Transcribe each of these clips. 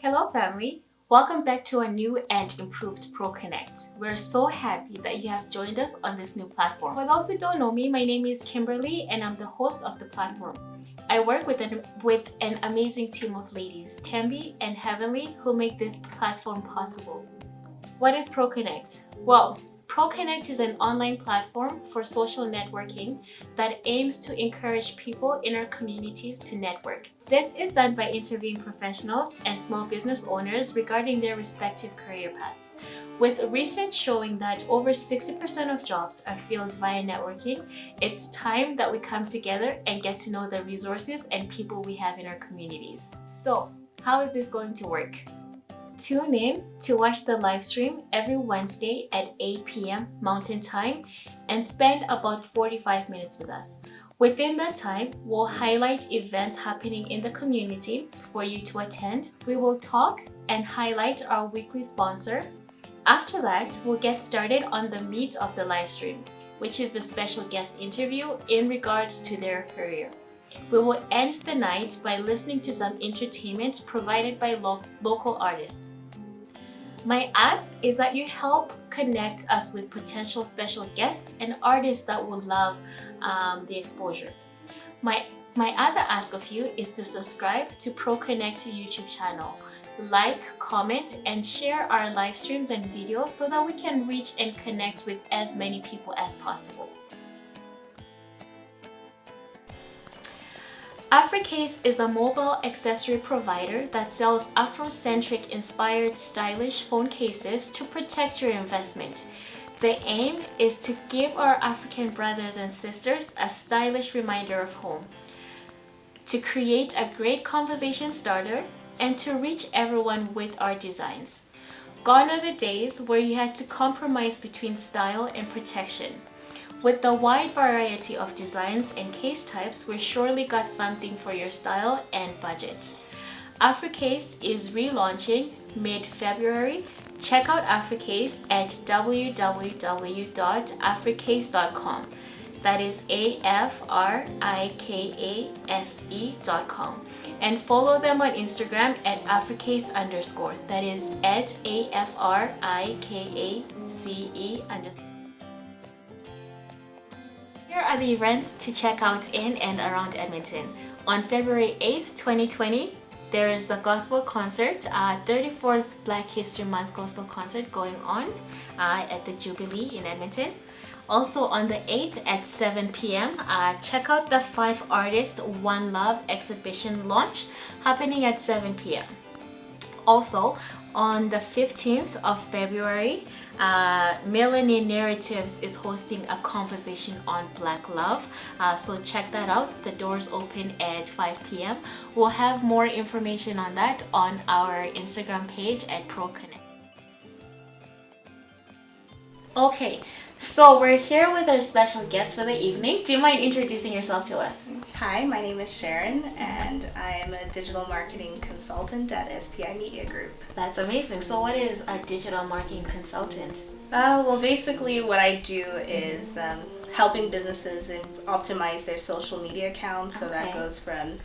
Hello, family. Welcome back to a new and improved ProConnect. We're so happy that you have joined us on this new platform. For those who don't know me, my name is Kimberly and I'm the host of the platform. I work with an amazing team of ladies, Tembi and Heavenly, who make this platform possible. What is ProConnect? Well, ProConnect is an online platform for social networking that aims to encourage people in our communities to network. This is done by interviewing professionals and small business owners regarding their respective career paths. With research showing that over 60% of jobs are filled via networking, it's time that we come together and get to know the resources and people we have in our communities. So, how is this going to work? Tune in to watch the live stream every Wednesday at 8 p.m. Mountain Time and spend about 45 minutes with us. Within that time, we'll highlight events happening in the community for you to attend. We will talk and highlight our weekly sponsor. After that, we'll get started on the meat of the live stream, which is the special guest interview in regards to their career. We will end the night by listening to some entertainment provided by local artists. My ask is that you help connect us with potential special guests and artists that will love the exposure. My other ask of you is to subscribe to ProConnect YouTube channel. Like, comment, and share our live streams and videos so that we can reach and connect with as many people as possible. Africase is a mobile accessory provider that sells Afrocentric inspired stylish phone cases to protect your investment. The aim is to give our African brothers and sisters a stylish reminder of home, to create a great conversation starter, and to reach everyone with our designs. Gone are the days where you had to compromise between style and protection. With the wide variety of designs and case types, we surely got something for your style and budget. Africase is relaunching mid-February. Check out Africase at www.africase.com. That is AFRIKASE.com. And follow them on Instagram at Africase_. That is at AFRIKACE_. Here are the events to check out in and around Edmonton. On February 8th, 2020, there is the gospel concert, 34th Black History Month gospel concert going on at the Jubilee in Edmonton. Also on the 8th at 7 p.m., check out the 5 Artists One Love exhibition launch happening at 7 p.m. Also, on the 15th of February, Melanin Narratives is hosting a conversation on Black love. So check that out. The doors open at 5 p.m. We'll have more information on that on our Instagram page at ProConnect. Okay, so we're here with our special guest for the evening. Do you mind introducing yourself to us? Hi, my name is Sharon and I am a digital marketing consultant at SPI Media Group. That's amazing. So what is a digital marketing consultant? Well, basically what I do is helping businesses optimize their social media accounts. So that goes from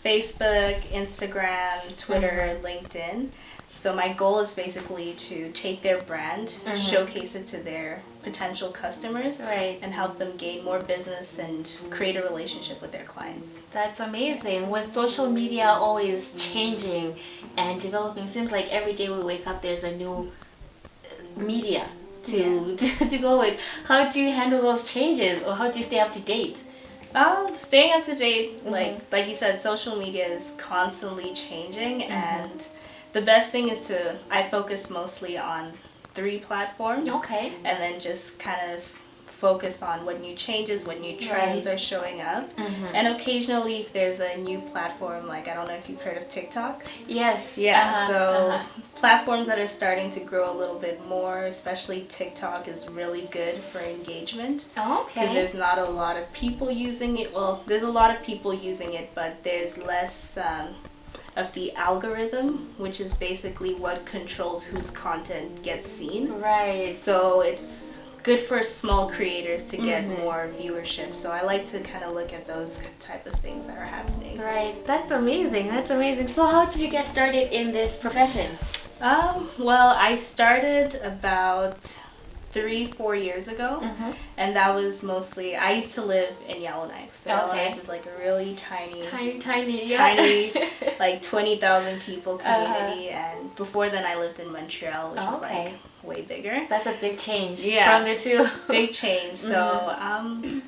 Facebook, Instagram, Twitter, LinkedIn. So my goal is basically to take their brand, showcase it to their potential customers, and help them gain more business and create a relationship with their clients. That's amazing. With social media always changing and developing, seems like every day we wake up there's a new media to go with. How do you handle those changes, or how do you stay up to date? Staying up to date, like you said, social media is constantly changing, and the best thing is I focus mostly on 3 platforms. Okay. And then just kind of focus on what new changes, what new trends are showing up. And occasionally if there's a new platform, like I don't know if you've heard of TikTok. Yes. Yeah, platforms that are starting to grow a little bit more, especially TikTok is really good for engagement. Oh, okay. Because there's not a lot of people using it. Well, there's a lot of people using it, but there's less of the algorithm, which is basically what controls whose content gets seen. Right. So it's good for small creators to get more viewership. So I like to kind of look at those type of things that are happening. Right. That's amazing. That's amazing. So how did you get started in this profession? Well, I started about 3-4 years ago, and that was mostly, I used to live in Yellowknife. So Yellowknife is like a really tiny, like 20,000 people community, and before then I lived in Montreal, which is like way bigger. That's a big change from the two. Big change. So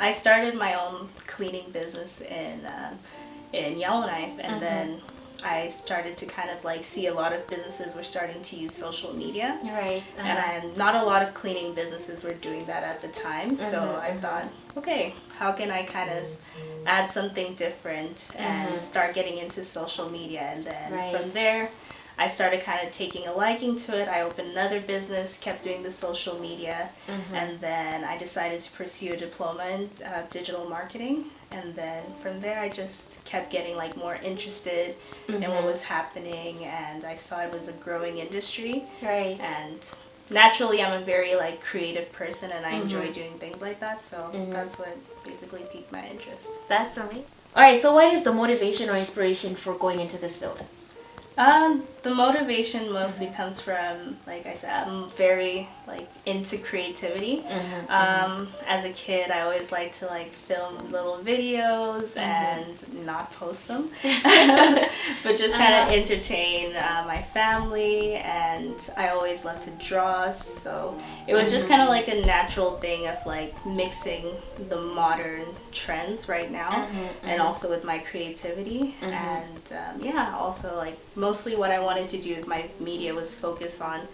I started my own cleaning business in Yellowknife, and then I started to kind of like see a lot of businesses were starting to use social media. Right. And not a lot of cleaning businesses were doing that at the time. So I thought, okay, how can I kind of add something different and start getting into social media? And then from there, I started kind of taking a liking to it. I opened another business, kept doing the social media, and then I decided to pursue a diploma in digital marketing. And then from there, I just kept getting like more interested in what was happening, and I saw it was a growing industry. Right. And naturally, I'm a very like creative person, and I enjoy doing things like that. So that's what basically piqued my interest. That's amazing. All right. So what is the motivation or inspiration for going into this field? The motivation mostly comes from, like I said, I'm very like into creativity. As a kid, I always liked to like film little videos and not post them, but just kind of entertain my family. And I always loved to draw, so it was just kind of like a natural thing of like mixing the modern trends right now and also with my creativity. And also like mostly what I wanted to do with my media was focus on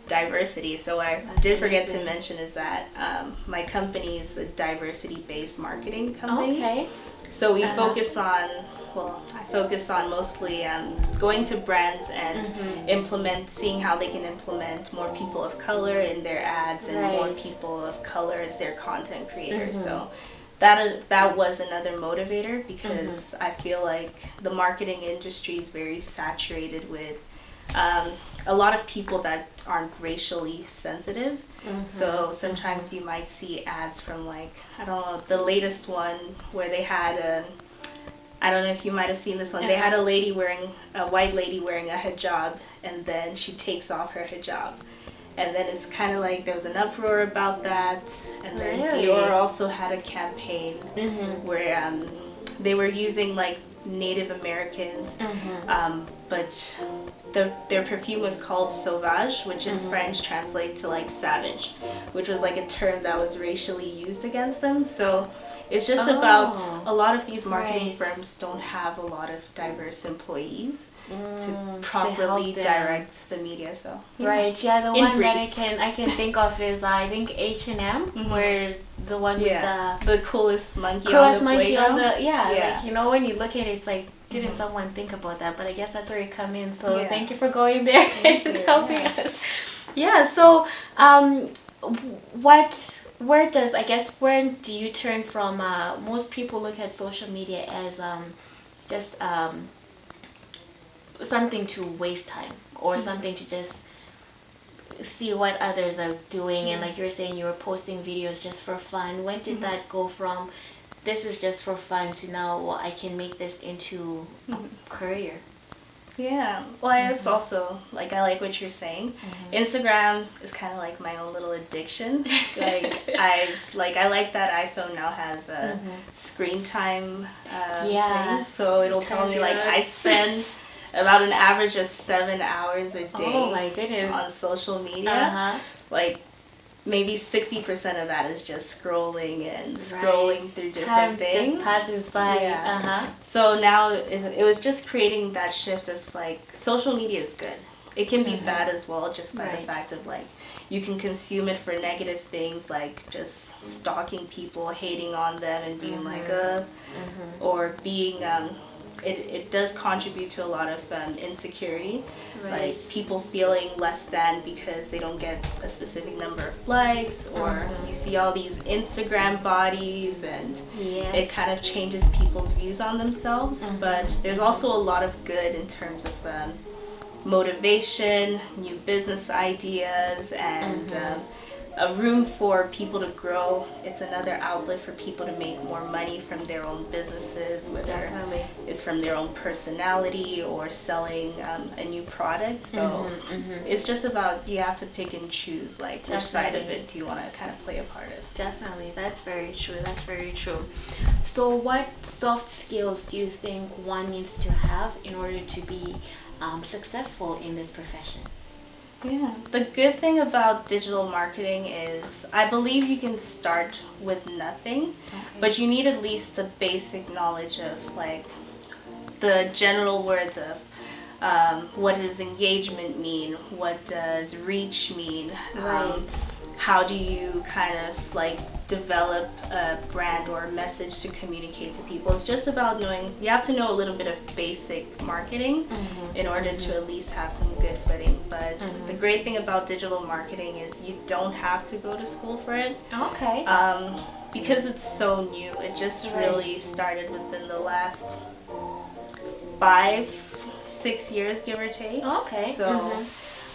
diversity. So what I did forget to mention is that my company is a diversity-based marketing company. Okay. So we focus on, I focus on mostly going to brands and seeing how they can implement more people of color in their ads and more people of color as their content creators. So that was another motivator, because I feel like the marketing industry is very saturated with a lot of people that aren't racially sensitive. So sometimes you might see ads from like, I don't know, the latest one where they had I don't know if you might have seen this one. They had a white lady wearing a hijab, and then she takes off her hijab. And then it's kind of like there was an uproar about that. And then Dior also had a campaign where they were using like Native Americans, but their perfume was called Sauvage, which in French translates to like savage, which was like a term that was racially used against them. So it's just about a lot of these marketing firms don't have a lot of diverse employees to properly direct the media. So the one that I can think of is I think H&M, where the one with the coolest monkey on the playground. Like, you know, when you look at it, it's like, didn't someone think about that? But I guess that's where you come in. So thank you for going there and helping us. So where do you turn from? Most people look at social media as just something to waste time, or something to just see what others are doing. And like you were saying, you were posting videos just for fun. When did that go from this is just for fun to now, well, I can make this into a career? Well, I guess also, like, I like what you're saying. Instagram is kind of like my own little addiction. I like that iPhone now has a screen time thing. So it'll tell me, like, I spend about an average of 7 hours a day on social media. Like, maybe 60% of that is just scrolling through different things. Just passes by. So now it was just creating that shift of like, social media is good. It can be bad as well, just by the fact of like, you can consume it for negative things, like just stalking people, hating on them, and being like or being it does contribute to a lot of insecurity, like people feeling less than because they don't get a specific number of likes, or you see all these Instagram bodies, and it kind of changes people's views on themselves. But there's also a lot of good in terms of motivation, new business ideas, and a room for people to grow. It's another outlet for people to make more money from their own businesses, whether Definitely. it's from their own personality or selling a new product. So it's just about, you have to pick and choose, like, which side of it do you want to kind of play a part of. Definitely. That's very true. That's very true. So what soft skills do you think one needs to have in order to be successful in this profession? Yeah, the good thing about digital marketing is I believe you can start with nothing, but you need at least the basic knowledge of, like, the general words of what does engagement mean, what does reach mean, how do you kind of like develop a brand or a message to communicate to people. It's just about knowing, you have to know a little bit of basic marketing in order to at least have some good footing. But the great thing about digital marketing is you don't have to go to school for it. Okay. Because it's so new. It just really started within the last 5-6 years, give or take. Okay. So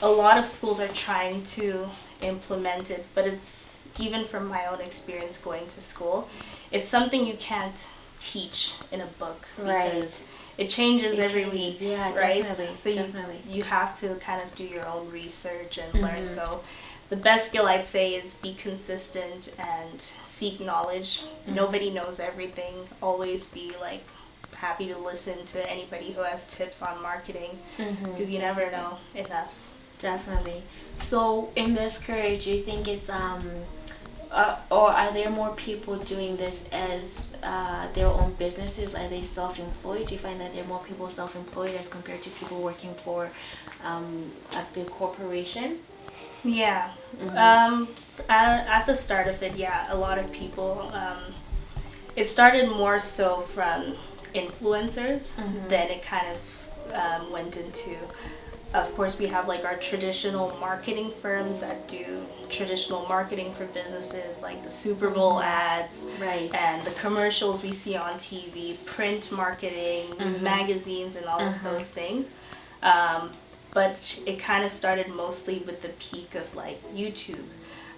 a lot of schools are trying to implement it, but it's, even from my own experience going to school, it's something you can't teach in a book because it changes every week, right? Definitely, so you have to kind of do your own research and learn. So the best skill I'd say is be consistent and seek knowledge. Nobody knows everything. Always be like happy to listen to anybody who has tips on marketing because you never know enough. Definitely. So in this career, do you think it's or are there more people doing this as their own businesses? Are they self-employed? Do you find that there are more people self-employed as compared to people working for a big corporation? Yeah. At the start of it, yeah, a lot of people. It started more so from influencers, then it kind of went into, of course, we have like our traditional marketing firms that do traditional marketing for businesses, like the Super Bowl ads and the commercials we see on TV, print marketing, magazines, and all of those things. But it kind of started mostly with the peak of like YouTube.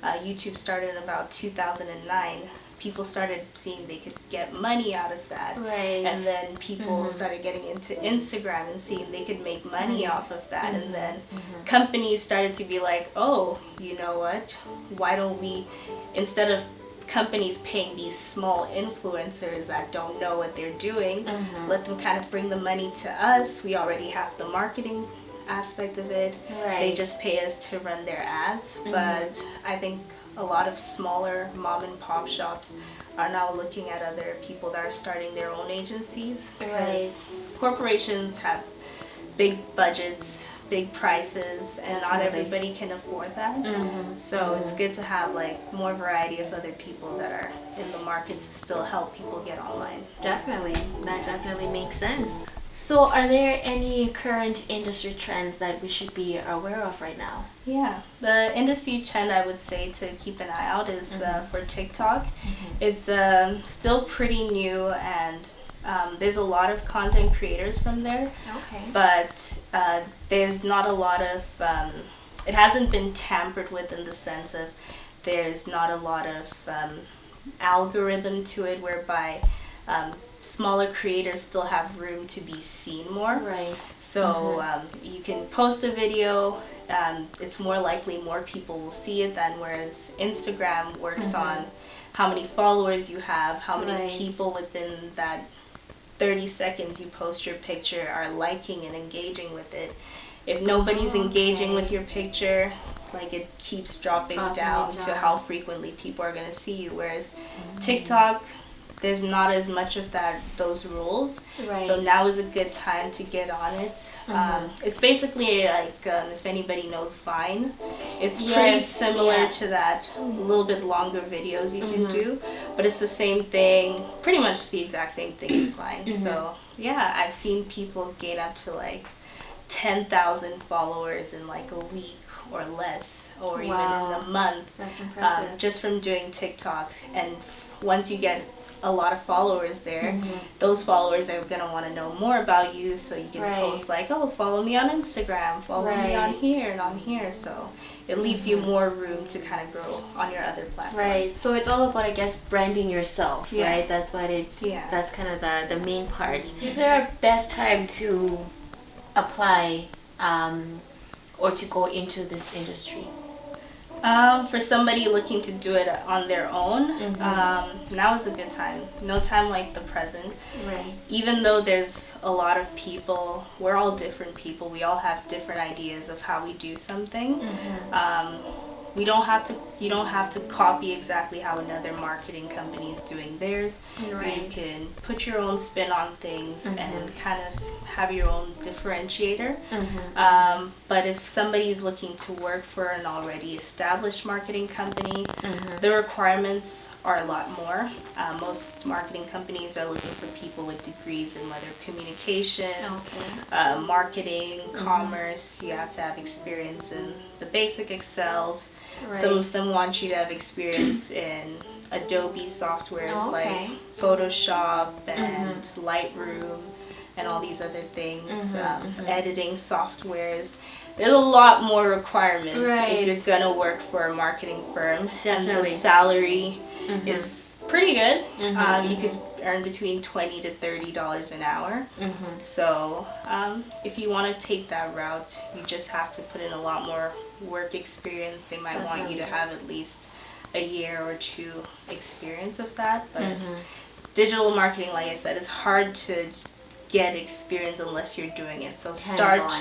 YouTube started in about 2009. People started seeing they could get money out of that. And then people started getting into Instagram and seeing they could make money off of that. And then companies started to be like, oh, you know what? Why don't we, instead of companies paying these small influencers that don't know what they're doing, let them kind of bring the money to us. We already have the marketing aspect of it. They just pay us to run their ads. But I think a lot of smaller mom and pop shops are now looking at other people that are starting their own agencies because corporations have big budgets, big prices, and not everybody can afford that. So it's good to have like more variety of other people that are in the market to still help people get online. Definitely. That definitely makes sense. So are there any current industry trends that we should be aware of right now? Yeah, the industry trend I would say to keep an eye out is for TikTok. It's still pretty new, and there's a lot of content creators from there. But there's not a lot of, it hasn't been tampered with in the sense of there's not a lot of algorithm to it whereby smaller creators still have room to be seen more. So you can post a video, it's more likely more people will see it than whereas Instagram works on how many followers you have, how many people within that 30 seconds you post your picture are liking and engaging with it. If nobody's engaging with your picture, like it keeps dropping down to how frequently people are going to see you. Whereas TikTok, there's not as much of those rules. So now is a good time to get on it. It's basically like, if anybody knows Vine, it's pretty similar to that. A little bit longer videos you can do, but it's the same thing, pretty much the exact same thing as Vine. So yeah, I've seen people gain up to like 10,000 followers in like a week or less, or even in a month. That's impressive. Just from doing TikTok. And once you get a lot of followers there, those followers are going to want to know more about you, so you can post like, oh, follow me on Instagram, follow me on here and on here, so it leaves you more room to kind of grow on your other platforms. Right, so it's all about, I guess, branding yourself, right? That's what it's, that's kind of the main part. Is there a best time to apply or to go into this industry? For somebody looking to do it on their own, now is a good time. No time like the present. Right. Even though there's a lot of people, we're all different people. We all have different ideas of how we do something. You don't have to copy exactly how another marketing company is doing theirs. Right. You can put your own spin on things and kind of have your own differentiator. But if somebody's looking to work for an already established marketing company, the requirements are a lot more. Most marketing companies are looking for people with degrees in whether communications, marketing, commerce. You have to have experience in the basic Excels. Right. Some of them want you to have experience in Adobe softwares like Photoshop and Lightroom and all these other things, editing softwares. There's a lot more requirements if you're going to work for a marketing firm. Definitely. And the salary is pretty good. You could earn between $20 to $30 an hour. So if you want to take that route, you just have to put in a lot more work experience. They might want you to have at least a year or two experience of that. But digital marketing, like I said, is hard to get experience unless you're doing it. So start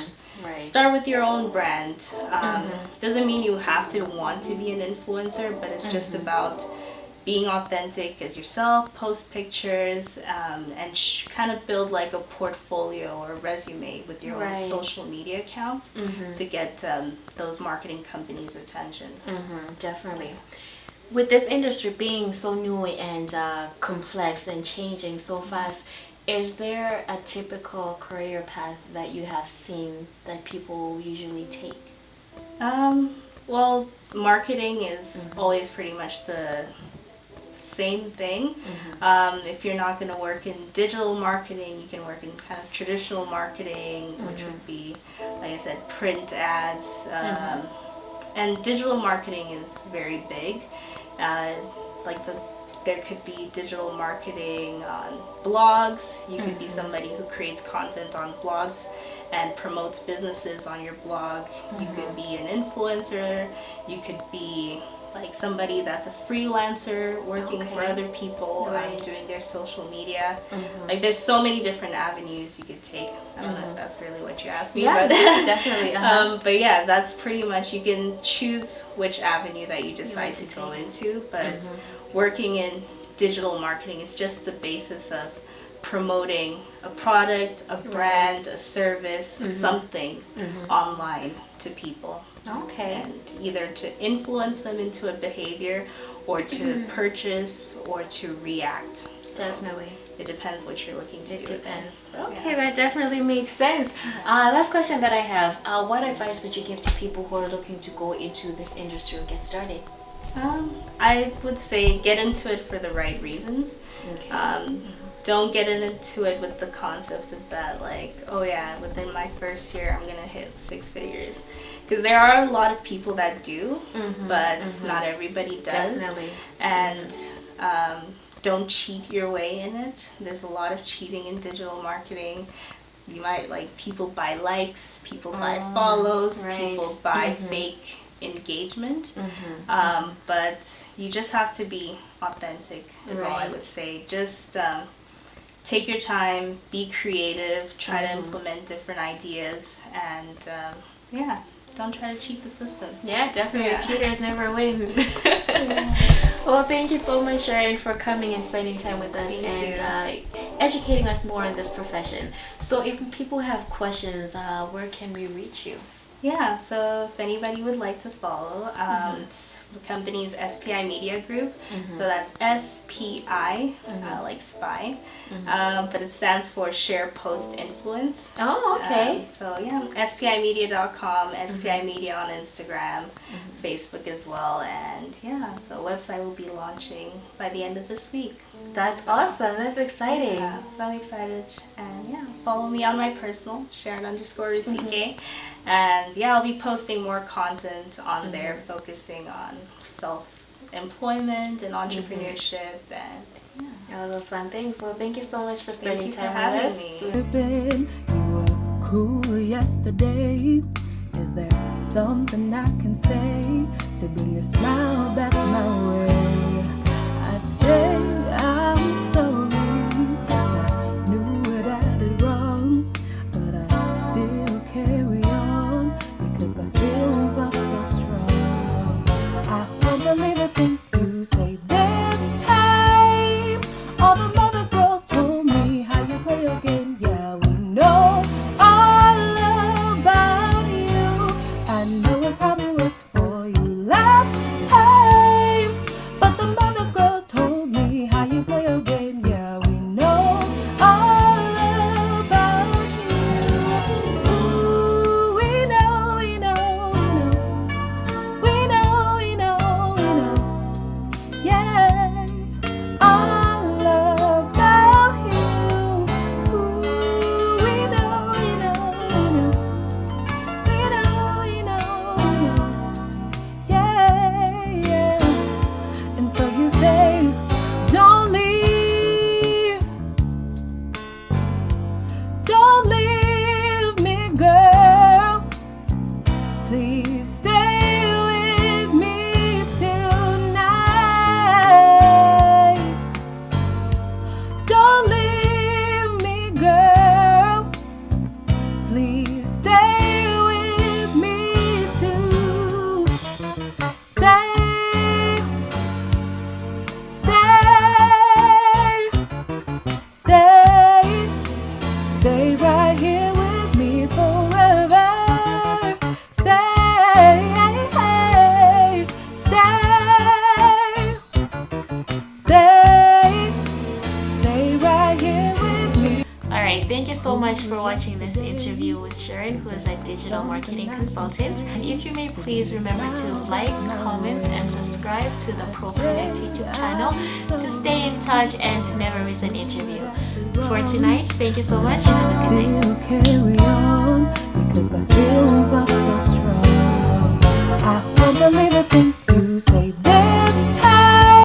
with your own brand. Doesn't mean you have to want to be an influencer, but it's just about being authentic as yourself, post pictures, and kind of build like a portfolio or resume with your own social media accounts to get those marketing companies' attention. Definitely. With this industry being so new and complex and changing so fast, is there a typical career path that you have seen that people usually take? Well, marketing is always pretty much the same thing. If you're not going to work in digital marketing, you can work in kind of traditional marketing, which would be, like I said, print ads. And digital marketing is very big. There could be digital marketing on blogs. You could be somebody who creates content on blogs and promotes businesses on your blog. You could be an influencer. You could be like somebody that's a freelancer working for other people doing their social media. Like there's so many different avenues you could take. I don't know if that's really what you asked me, but definitely. but yeah, that's pretty much, you can choose which avenue that you decide to go into, but working in digital marketing is just the basis of promoting a product, a brand, a service, something online to people. And either to influence them into a behavior or to purchase or to react. So Definitely. It depends what you're looking to do. It depends. Okay, that definitely makes sense. Last question that I have. What advice would you give to people who are looking to go into this industry or get started? I would say get into it for the right reasons. Don't get into it with the concept of that, like, oh yeah, within my first year I'm gonna hit 6 figures. Because there are a lot of people that do, but not everybody does. Definitely. And don't cheat your way in it. There's a lot of cheating in digital marketing. You might, like, people buy likes, people buy follows, people buy fake engagement. But you just have to be authentic is all I would say. Just take your time, be creative, try to implement different ideas, and don't try to cheat the system. Yeah, definitely. Cheaters never win. Well, thank you so much, Sharon, for coming and spending time with us and educating us more in this profession. So if people have questions, where can we reach you? Yeah, so if anybody would like to follow, it's the company's SPI Media Group. So that's SPI, like spy, but it stands for Share Post Influence. Oh, okay. So yeah, SPImedia.com, SPI Media on Instagram, Facebook as well, and yeah, so website will be launching by the end of this week. That's awesome. That's exciting. Yeah, so I'm excited. And yeah, follow me on my personal, Sharon_CK. And yeah, I'll be posting more content on there, focusing on self-employment and entrepreneurship and yeah. All those fun things. Well, thank you so much for spending Thank you for time with having us. me. You were cool yesterday. Is there something I can say to bring your smile back my way? I'd say I'm sorry. I knew that I did wrong, but I still carry on because my feelings are so strong. I won't believe a thing you say this time. All the mother girls told me how you play your game. Yeah, we know all about you. I know it probably worked for you last time, but the mother girls told me how you play your game. Yeah, we know all about you. Ooh, we know, we know, we know, we know, we know, yeah, all about you. Ooh, we know, we know, we know, yeah, yeah. And so you say, don't leave me, girl. Please stay with me tonight. Don't leave me, girl. Please stay with me too. Stay, stay, stay right here with me forever. Stay, stay right here with me. Alright, thank you so much for watching this interview with Sharon, who is a digital marketing consultant. If you may please remember to like, comment, and subscribe to the Pro Connect YouTube channel to stay in touch and to never miss an interview. For tonight, thank you so much and have a good night. Still carry on because my feelings are